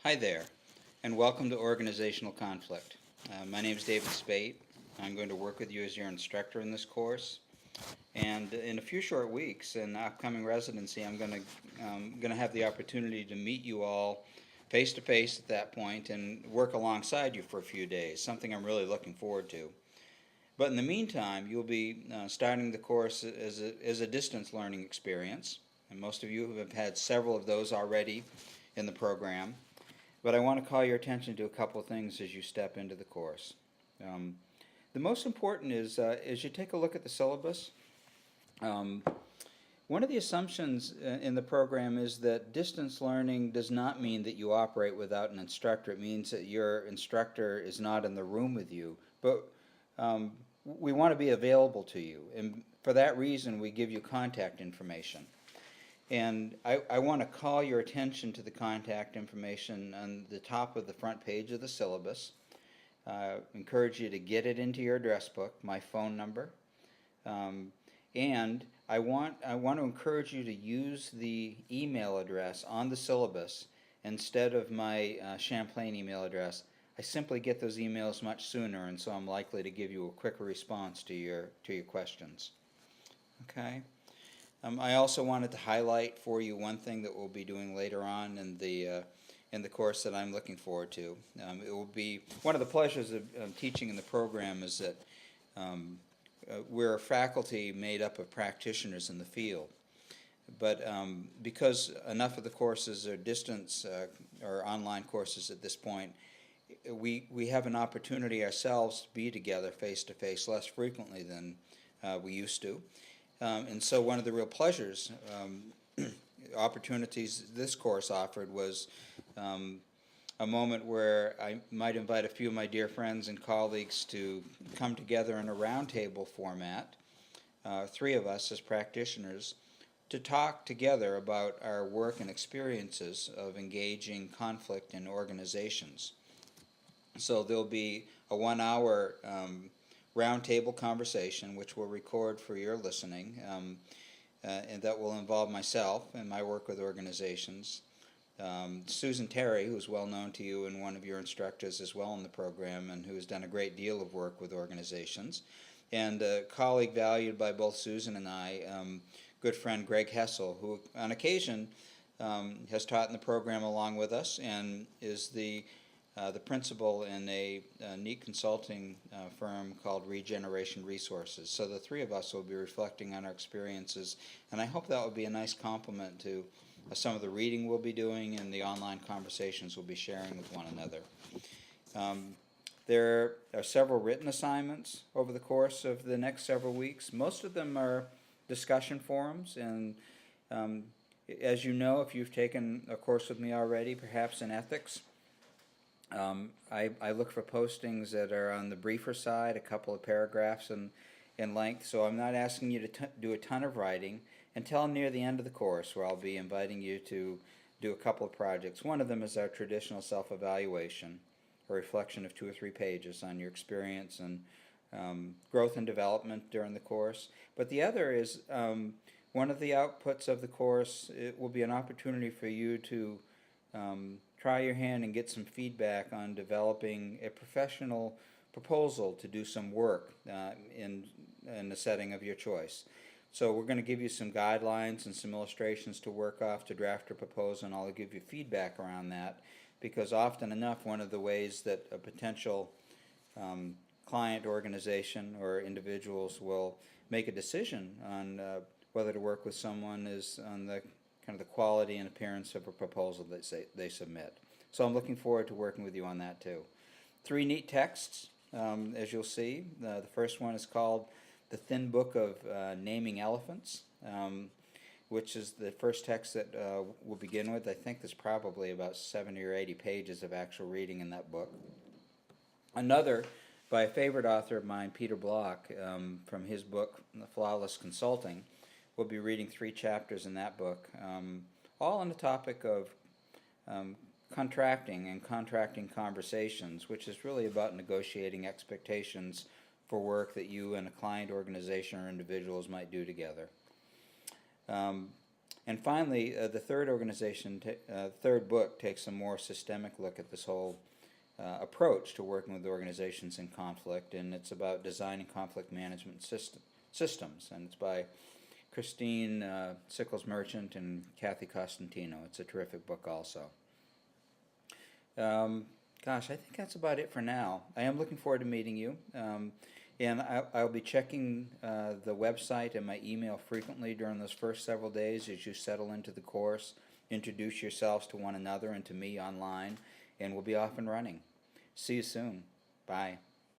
Hi there, and welcome to Organizational Conflict. My name is David Specht. I'm going to work with you as your instructor in this course. And in a few short weeks, in upcoming residency, I'm going to have the opportunity to meet you all face to face at that point and work alongside you for a few days, something I'm really looking forward to. But in the meantime, you'll be starting the course as a distance learning experience, and most of you have had several of those already in the program. But I want to call your attention to a couple of things as you step into the course. The most important is as you take a look at the syllabus, one of the assumptions in the program is that distance learning does not mean that you operate without an instructor. It means that your instructor is not in the room with you. But we want to be available to you, and for that reason we give you contact information. And I want to call your attention to the contact information on the top of the front page of the syllabus. Encourage you to get it into your address book, my phone number. And I want to encourage you to use the email address on the syllabus instead of my Champlain email address. I simply get those emails much sooner, and so I'm likely to give you a quicker response to your questions. Okay. I also wanted to highlight for you one thing that we'll be doing later on in the course that I'm looking forward to. It will be one of the pleasures of teaching in the program is that we're a faculty made up of practitioners in the field. But because enough of the courses are distance or online courses at this point, we have an opportunity ourselves to be together face-to-face less frequently than we used to. And so one of the real pleasures, opportunities this course offered was a moment where I might invite a few of my dear friends and colleagues to come together in a roundtable format, three of us as practitioners, to talk together about our work and experiences of engaging conflict in organizations. So there'll be a 1-hour roundtable conversation, which we'll record for your listening, and that will involve myself and my work with organizations. Susan Terry, who's well known to you and one of your instructors as well in the program, and who has done a great deal of work with organizations, and a colleague valued by both Susan and I, good friend Greg Hessel, who on occasion has taught in the program along with us and is the principal in a neat consulting firm called Regeneration Resources. So the three of us will be reflecting on our experiences, and I hope that will be a nice complement to some of the reading we'll be doing and the online conversations we'll be sharing with one another. There are several written assignments over the course of the next several weeks. Most of them are discussion forums, and as you know, if you've taken a course with me already, perhaps in ethics, I look for postings that are on the briefer side, a couple of paragraphs in length, so I'm not asking you to do a ton of writing until near the end of the course, where I'll be inviting you to do a couple of projects. One of them is our traditional self-evaluation, a reflection of 2 or 3 pages on your experience and growth and development during the course. But the other is one of the outputs of the course. It will be an opportunity for you to try your hand and get some feedback on developing a professional proposal to do some work in the setting of your choice. So we're going to give you some guidelines and some illustrations to work off to draft a proposal, and I'll give you feedback around that, because often enough one of the ways that a potential client, organization, or individuals will make a decision on whether to work with someone is on the kind of the quality and appearance of a proposal that they submit. So I'm looking forward to working with you on that too. 3 neat texts, as you'll see. The first one is called The Thin Book of Naming Elephants, which is the first text that we'll begin with. I think there's probably about 70 or 80 pages of actual reading in that book. Another by a favorite author of mine, Peter Block, from his book, Flawless Consulting. We'll be reading 3 chapters in that book, all on the topic of contracting and contracting conversations, which is really about negotiating expectations for work that you and a client, organization, or individuals might do together. And finally, the third book takes a more systemic look at this whole approach to working with organizations in conflict, and it's about designing conflict management systems, and it's by Christine Sickles Merchant and Kathy Costantino. It's a terrific book also. Gosh, I think that's about it for now. I am looking forward to meeting you. And I'll be checking the website and my email frequently during those first several days as you settle into the course, introduce yourselves to one another and to me online, and we'll be off and running. See you soon. Bye.